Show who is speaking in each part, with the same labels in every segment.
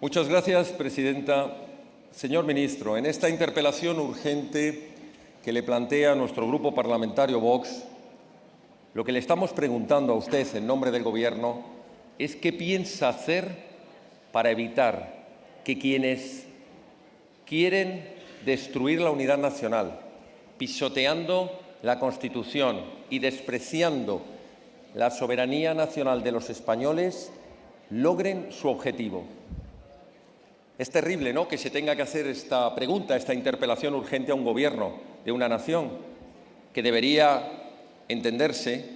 Speaker 1: Muchas gracias, presidenta. Señor ministro, en esta interpelación urgente que le plantea nuestro grupo parlamentario Vox, lo que le estamos preguntando a usted en nombre del Gobierno es qué piensa hacer para evitar que quienes quieren destruir la unidad nacional, pisoteando la Constitución y despreciando la soberanía nacional de los españoles, logren su objetivo. Es terrible, ¿no?, que se tenga que hacer esta pregunta, esta interpelación urgente a un gobierno de una nación que debería entenderse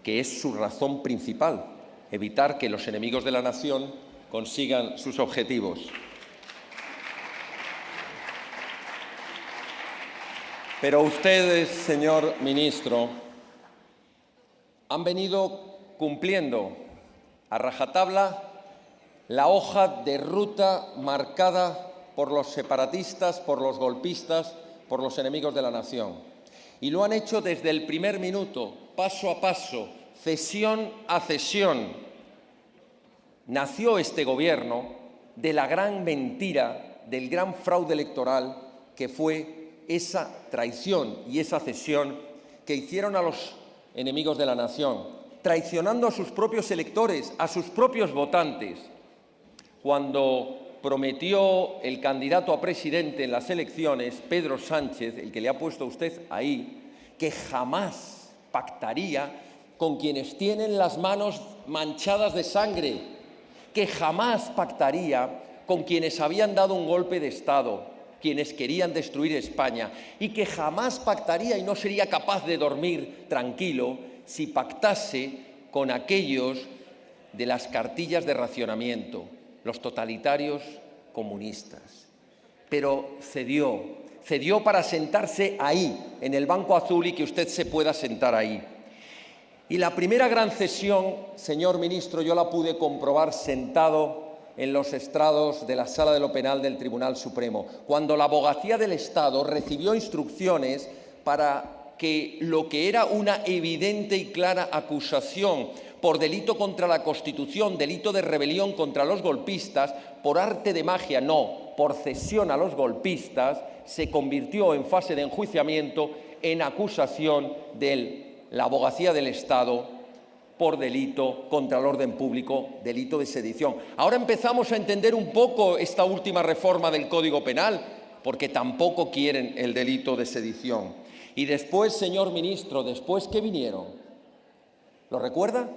Speaker 1: que es su razón principal, evitar que los enemigos de la nación consigan sus objetivos. Pero ustedes, señor ministro, han venido cumpliendo a rajatabla la hoja de ruta marcada por los separatistas, por los golpistas, por los enemigos de la nación. Y lo han hecho desde el primer minuto, paso a paso, cesión a cesión. Nació este Gobierno de la gran mentira, del gran fraude electoral que fue esa traición y esa cesión que hicieron a los enemigos de la nación, traicionando a sus propios electores, a sus propios votantes. Cuando prometió el candidato a presidente en las elecciones, Pedro Sánchez, el que le ha puesto a usted ahí, que jamás pactaría con quienes tienen las manos manchadas de sangre, que jamás pactaría con quienes habían dado un golpe de Estado, quienes querían destruir España, y que jamás pactaría y no sería capaz de dormir tranquilo si pactase con aquellos de las cartillas de racionamiento, los totalitarios comunistas. Pero cedió para sentarse ahí, en el banco azul, y que usted se pueda sentar ahí. Y la primera gran cesión, señor ministro, yo la pude comprobar sentado en los estrados de la Sala de lo Penal del Tribunal Supremo, cuando la Abogacía del Estado recibió instrucciones para que lo que era una evidente y clara acusación por delito contra la Constitución, delito de rebelión contra los golpistas, por arte de magia, no, por cesión a los golpistas, se convirtió en fase de enjuiciamiento en acusación de la Abogacía del Estado por delito contra el orden público, delito de sedición. Ahora empezamos a entender un poco esta última reforma del Código Penal, porque tampoco quieren el delito de sedición. Y después, señor ministro, ¿después qué vinieron? ¿Lo recuerda?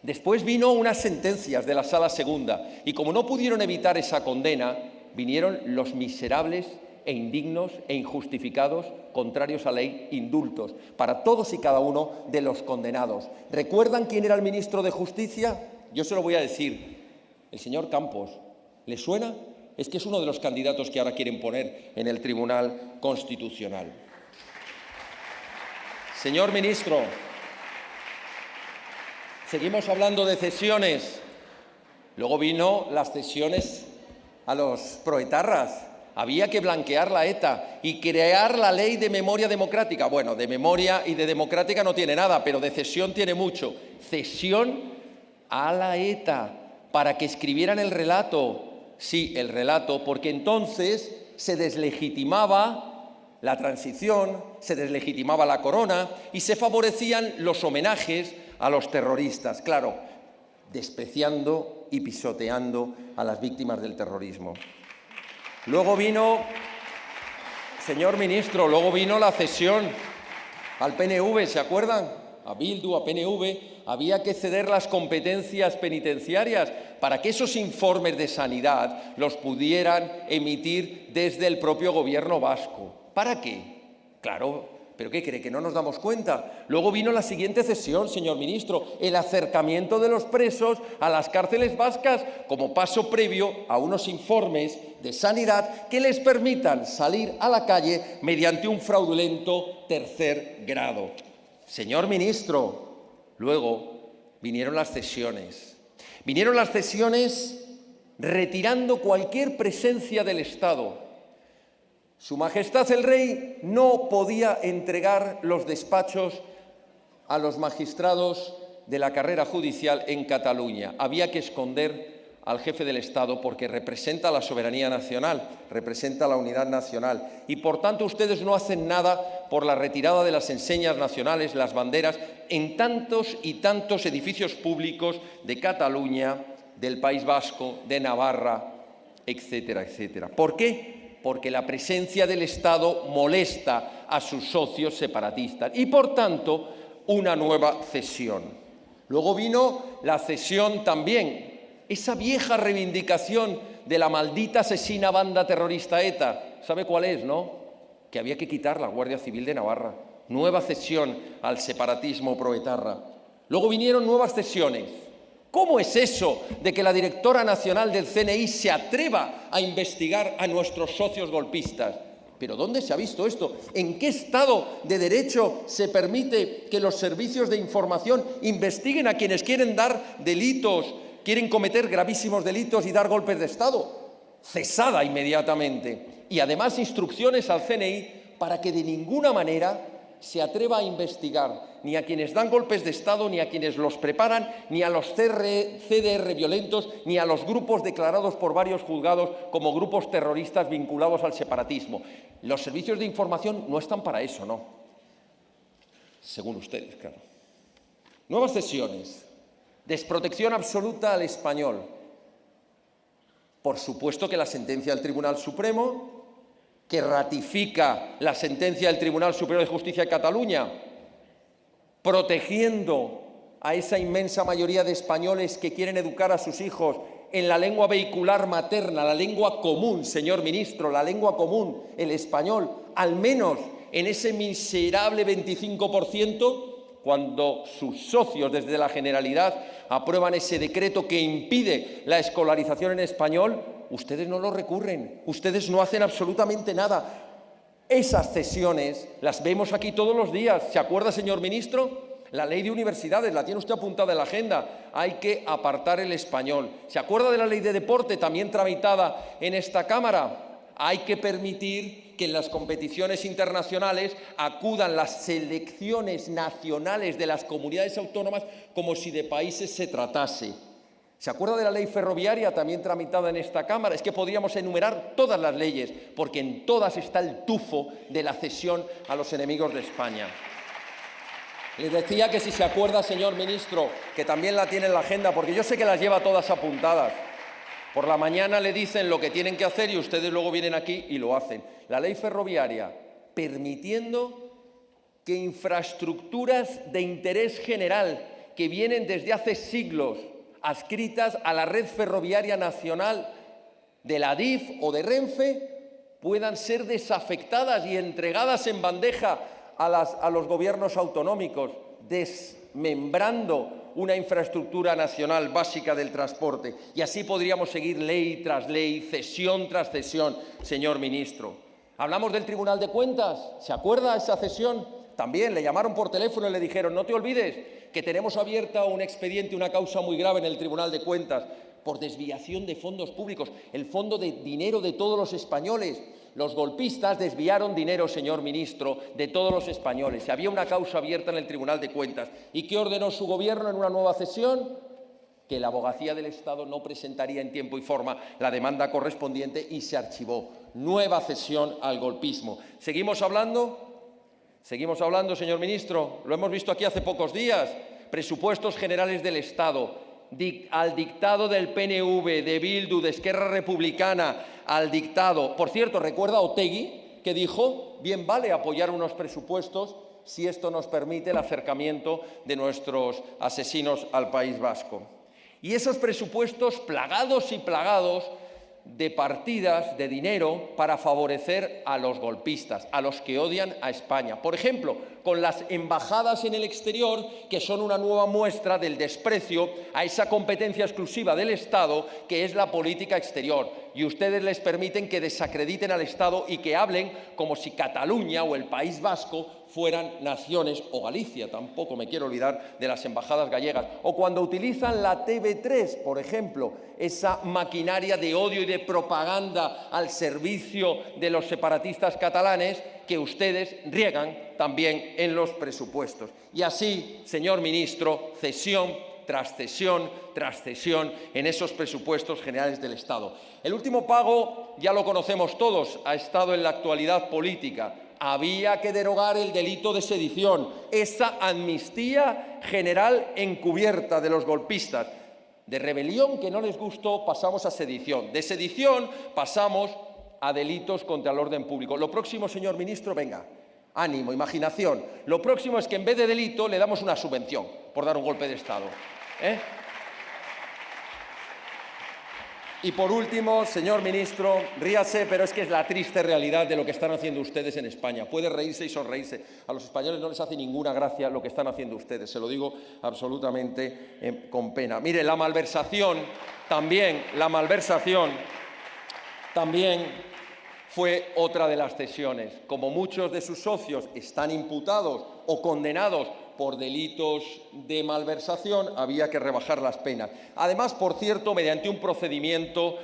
Speaker 1: Después vino unas sentencias de la Sala Segunda y como no pudieron evitar esa condena, vinieron los miserables e indignos e injustificados, contrarios a ley, indultos para todos y cada uno de los condenados. ¿Recuerdan quién era el ministro de Justicia? Yo se lo voy a decir, el señor Campos. ¿Le suena? Es que es uno de los candidatos que ahora quieren poner en el Tribunal Constitucional. Señor ministro, seguimos hablando de cesiones. Luego vino las cesiones a los proetarras. Había que blanquear la ETA y crear la ley de memoria democrática. Bueno, de memoria y de democrática no tiene nada, pero de cesión tiene mucho. Cesión a la ETA para que escribieran el relato. Sí, el relato, porque entonces se deslegitimaba la transición, se deslegitimaba la corona y se favorecían los homenajes a los terroristas, claro, despreciando y pisoteando a las víctimas del terrorismo. Luego vino, señor ministro, luego vino la cesión al PNV, ¿se acuerdan? A Bildu, a PNV, había que ceder las competencias penitenciarias para que esos informes de sanidad los pudieran emitir desde el propio gobierno vasco. ¿Para qué? Claro, ¿pero qué cree? ¿Que no nos damos cuenta? Luego vino la siguiente cesión, señor ministro, el acercamiento de los presos a las cárceles vascas como paso previo a unos informes de sanidad que les permitan salir a la calle mediante un fraudulento tercer grado. Señor ministro, luego vinieron las cesiones. Vinieron las cesiones retirando cualquier presencia del Estado. Su Majestad el Rey no podía entregar los despachos a los magistrados de la carrera judicial en Cataluña. Había que esconder al jefe del Estado porque representa la soberanía nacional, representa la unidad nacional. Y por tanto ustedes no hacen nada por la retirada de las enseñas nacionales, las banderas, en tantos y tantos edificios públicos de Cataluña, del País Vasco, de Navarra, etcétera, etcétera. ¿Por qué? Porque la presencia del Estado molesta a sus socios separatistas y, por tanto, una nueva cesión. Luego vino la cesión también, esa vieja reivindicación de la maldita asesina banda terrorista ETA. ¿Sabe cuál es, no? Que había que quitar la Guardia Civil de Navarra. Nueva cesión al separatismo proetarra. Luego vinieron nuevas cesiones. ¿Cómo es eso de que la directora nacional del CNI se atreva a investigar a nuestros socios golpistas? ¿Pero dónde se ha visto esto? ¿En qué Estado de Derecho se permite que los servicios de información investiguen a quienes quieren dar delitos, quieren cometer gravísimos delitos y dar golpes de Estado? Cesada inmediatamente. Y además instrucciones al CNI para que de ninguna manera se atreva a investigar ni a quienes dan golpes de Estado, ni a quienes los preparan, ni a los CDR violentos, ni a los grupos declarados por varios juzgados como grupos terroristas vinculados al separatismo. Los servicios de información no están para eso, ¿no? Según ustedes, claro. Nuevas cesiones. Desprotección absoluta al español. Por supuesto que la sentencia del Tribunal Supremo, que ratifica la sentencia del Tribunal Superior de Justicia de Cataluña, protegiendo a esa inmensa mayoría de españoles que quieren educar a sus hijos en la lengua vehicular materna, la lengua común, señor ministro, la lengua común, el español, al menos en ese miserable 25%, cuando sus socios desde la Generalidad aprueban ese decreto que impide la escolarización en español, ustedes no lo recurren, ustedes no hacen absolutamente nada. Esas cesiones las vemos aquí todos los días. ¿Se acuerda, señor ministro? La ley de universidades, la tiene usted apuntada en la agenda. Hay que apartar el español. ¿Se acuerda de la ley de deporte, también tramitada en esta Cámara? Hay que permitir que en las competiciones internacionales acudan las selecciones nacionales de las comunidades autónomas como si de países se tratase. ¿Se acuerda de la ley ferroviaria, también tramitada en esta Cámara? Es que podríamos enumerar todas las leyes, porque en todas está el tufo de la cesión a los enemigos de España. Les decía que si se acuerda, señor ministro, que también la tiene en la agenda, porque yo sé que las lleva todas apuntadas. Por la mañana le dicen lo que tienen que hacer y ustedes luego vienen aquí y lo hacen. La ley ferroviaria, permitiendo que infraestructuras de interés general que vienen desde hace siglos adscritas a la red ferroviaria nacional de la ADIF o de Renfe puedan ser desafectadas y entregadas en bandeja a los gobiernos autonómicos, desmembrando una infraestructura nacional básica del transporte. Y así podríamos seguir ley tras ley, cesión tras cesión, señor ministro. Hablamos del Tribunal de Cuentas. ¿Se acuerda esa cesión? También le llamaron por teléfono y le dijeron: no te olvides que tenemos abierta un expediente, una causa muy grave en el Tribunal de Cuentas por desviación de fondos públicos, el fondo de dinero de todos los españoles. Los golpistas desviaron dinero, señor ministro, de todos los españoles. Había una causa abierta en el Tribunal de Cuentas. ¿Y qué ordenó su gobierno en una nueva cesión? Que la Abogacía del Estado no presentaría en tiempo y forma la demanda correspondiente y se archivó. Nueva cesión al golpismo. ¿Seguimos hablando? Seguimos hablando, señor ministro. Lo hemos visto aquí hace pocos días. Presupuestos generales del Estado. Al dictado del PNV, de Bildu, de Esquerra Republicana, al dictado. Por cierto, ¿recuerda Otegi que dijo: bien vale apoyar unos presupuestos si esto nos permite el acercamiento de nuestros asesinos al País Vasco? Y esos presupuestos plagados y plagados de partidas de dinero para favorecer a los golpistas, a los que odian a España. Por ejemplo, con las embajadas en el exterior, que son una nueva muestra del desprecio a esa competencia exclusiva del Estado que es la política exterior. Y ustedes les permiten que desacrediten al Estado y que hablen como si Cataluña o el País Vasco fueran naciones, o Galicia, tampoco me quiero olvidar de las embajadas gallegas, o cuando utilizan la TV3, por ejemplo, esa maquinaria de odio y de propaganda al servicio de los separatistas catalanes que ustedes riegan también en los presupuestos. Y así, señor ministro, cesión tras cesión en esos presupuestos generales del Estado. El último pago ya lo conocemos todos, ha estado en la actualidad política. Había que derogar el delito de sedición, esa amnistía general encubierta de los golpistas. De rebelión que no les gustó pasamos a sedición, de sedición pasamos a delitos contra el orden público. Lo próximo, señor ministro, venga, ánimo, imaginación. Lo próximo es que en vez de delito le damos una subvención por dar un golpe de Estado. Y por último, señor ministro, ríase, pero es que es la triste realidad de lo que están haciendo ustedes en España. Puede reírse y sonreírse. A los españoles no les hace ninguna gracia lo que están haciendo ustedes. Se lo digo absolutamente con pena. Mire, la malversación también fue otra de las cesiones. Como muchos de sus socios están imputados o condenados por delitos de malversación, había que rebajar las penas. Además, por cierto, mediante un procedimiento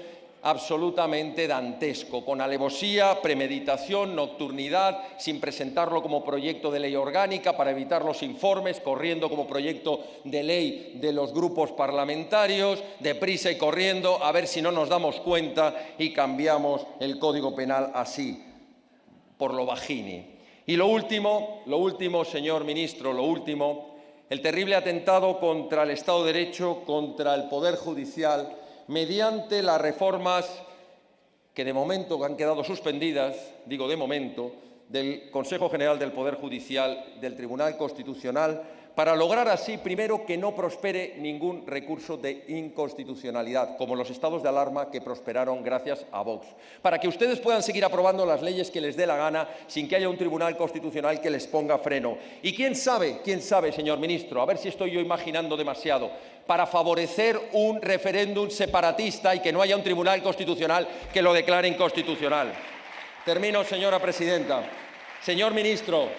Speaker 1: absolutamente dantesco, con alevosía, premeditación, nocturnidad, sin presentarlo como proyecto de ley orgánica para evitar los informes, corriendo como proyecto de ley de los grupos parlamentarios, deprisa y corriendo, a ver si no nos damos cuenta y cambiamos el Código Penal así, por lo bajini. Y lo último, señor ministro, el terrible atentado contra el Estado de Derecho, contra el Poder Judicial, mediante las reformas que de momento han quedado suspendidas, digo de momento, del Consejo General del Poder Judicial, del Tribunal Constitucional, para lograr así, primero, que no prospere ningún recurso de inconstitucionalidad, como los estados de alarma que prosperaron gracias a Vox, para que ustedes puedan seguir aprobando las leyes que les dé la gana sin que haya un Tribunal Constitucional que les ponga freno. Y quién sabe, señor ministro, a ver si estoy yo imaginando demasiado, para favorecer un referéndum separatista y que no haya un Tribunal Constitucional que lo declare inconstitucional. Termino, señora presidenta. Señor ministro,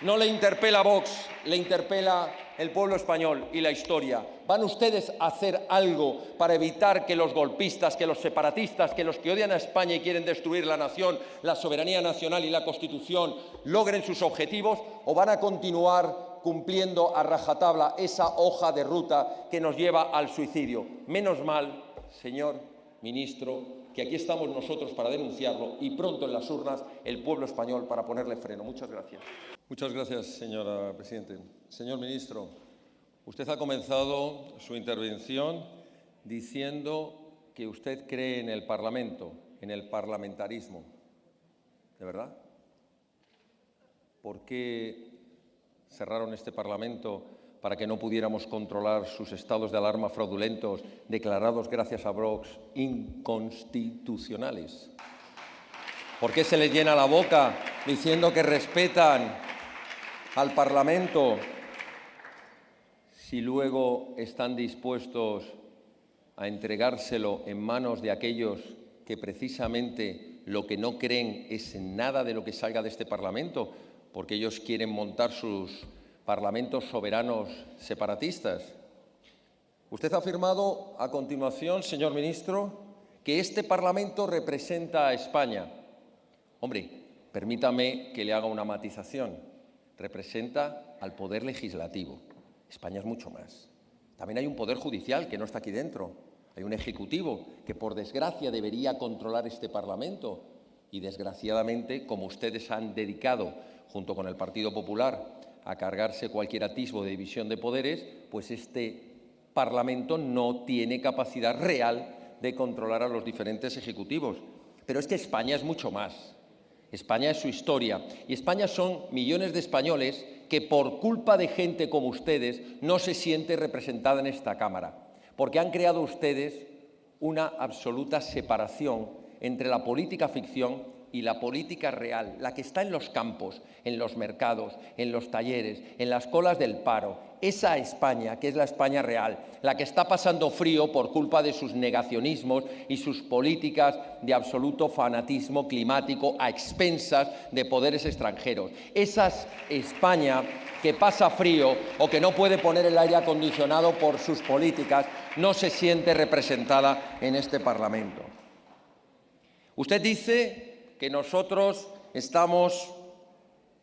Speaker 1: no le interpela Vox, le interpela el pueblo español y la historia. ¿Van ustedes a hacer algo para evitar que los golpistas, que los separatistas, que los que odian a España y quieren destruir la nación, la soberanía nacional y la Constitución, logren sus objetivos, o van a continuar cumpliendo a rajatabla esa hoja de ruta que nos lleva al suicidio? Menos mal, señor ministro, que aquí estamos nosotros para denunciarlo y pronto en las urnas el pueblo español para ponerle freno. Muchas gracias. Muchas gracias, señora presidenta. Señor ministro, usted ha comenzado su intervención diciendo que usted cree en el Parlamento, en el parlamentarismo. ¿De verdad? ¿Por qué cerraron este Parlamento para que no pudiéramos controlar sus estados de alarma fraudulentos declarados gracias a Vox inconstitucionales? ¿Por qué se les llena la boca diciendo que respetan al Parlamento si luego están dispuestos a entregárselo en manos de aquellos que precisamente lo que no creen es en nada de lo que salga de este Parlamento, porque ellos quieren montar sus parlamentos soberanos separatistas? Usted ha afirmado a continuación, señor ministro, que este Parlamento representa a España. Hombre, permítame que le haga una matización. Representa al Poder Legislativo. España es mucho más. También hay un Poder Judicial que no está aquí dentro. Hay un Ejecutivo que, por desgracia, debería controlar este Parlamento. Y, desgraciadamente, como ustedes han dedicado, junto con el Partido Popular, a cargarse cualquier atisbo de división de poderes, pues este Parlamento no tiene capacidad real de controlar a los diferentes ejecutivos. Pero es que España es mucho más. España es su historia y España son millones de españoles que por culpa de gente como ustedes no se siente representada en esta Cámara, porque han creado ustedes una absoluta separación entre la política ficción y la política real, la que está en los campos, en los mercados, en los talleres, en las colas del paro. Esa España, que es la España real, la que está pasando frío por culpa de sus negacionismos y sus políticas de absoluto fanatismo climático a expensas de poderes extranjeros. Esa España que pasa frío o que no puede poner el aire acondicionado por sus políticas, no se siente representada en este Parlamento. Usted dice que nosotros estamos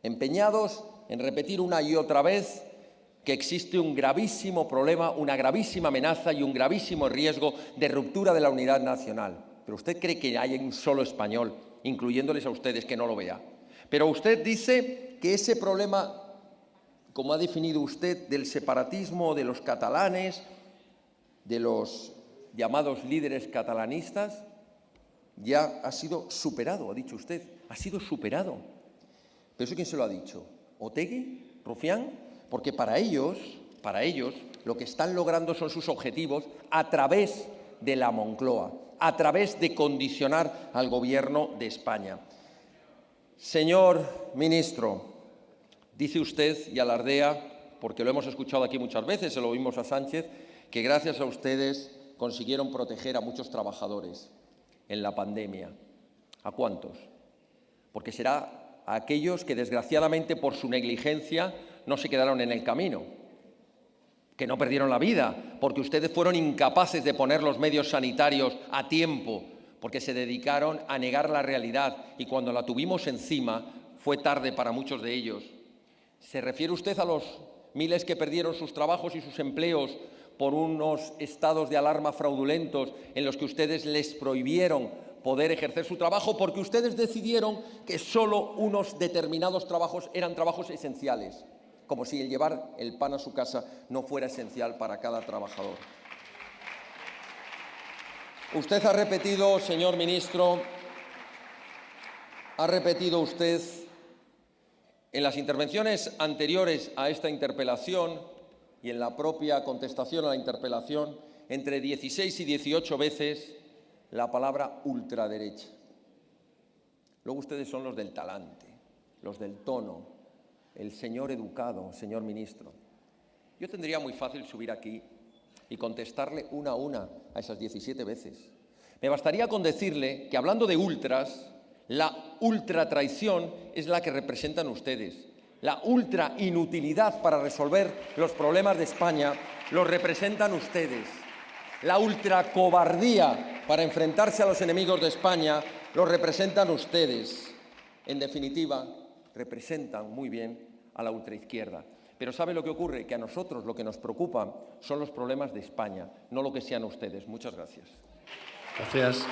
Speaker 1: empeñados en repetir una y otra vez que existe un gravísimo problema, una gravísima amenaza y un gravísimo riesgo de ruptura de la unidad nacional. Pero usted cree que hay un solo español, incluyéndoles a ustedes, que no lo vea. Pero usted dice que ese problema, como ha definido usted, del separatismo de los catalanes, de los llamados líderes catalanistas, ya ha sido superado, ha dicho usted, ha sido superado. ¿Pero eso quién se lo ha dicho? ¿Otegi? ¿Rufián? Porque para ellos, lo que están logrando son sus objetivos a través de la Moncloa, a través de condicionar al Gobierno de España. Señor ministro, dice usted y alardea, porque lo hemos escuchado aquí muchas veces, se lo oímos a Sánchez, que gracias a ustedes consiguieron proteger a muchos trabajadores en la pandemia. ¿A cuántos? Porque será a aquellos que desgraciadamente por su negligencia no se quedaron en el camino, que no perdieron la vida, porque ustedes fueron incapaces de poner los medios sanitarios a tiempo, porque se dedicaron a negar la realidad y cuando la tuvimos encima fue tarde para muchos de ellos. ¿Se refiere usted a los miles que perdieron sus trabajos y sus empleos por unos estados de alarma fraudulentos en los que ustedes les prohibieron poder ejercer su trabajo porque ustedes decidieron que solo unos determinados trabajos eran trabajos esenciales, como si el llevar el pan a su casa no fuera esencial para cada trabajador? Usted ha repetido, señor ministro, ha repetido usted en las intervenciones anteriores a esta interpelación y en la propia contestación a la interpelación, entre 16 y 18 veces la palabra ultraderecha. Luego ustedes son los del talante, los del tono, el señor educado, señor ministro. Yo tendría muy fácil subir aquí y contestarle una a una a esas 17 veces. Me bastaría con decirle que hablando de ultras, la ultratraición es la que representan ustedes. La ultra inutilidad para resolver los problemas de España los representan ustedes. La ultra cobardía para enfrentarse a los enemigos de España los representan ustedes. En definitiva, representan muy bien a la ultraizquierda. Pero ¿sabe lo que ocurre? Que a nosotros lo que nos preocupa son los problemas de España, no lo que sean ustedes. Muchas gracias.
Speaker 2: Gracias.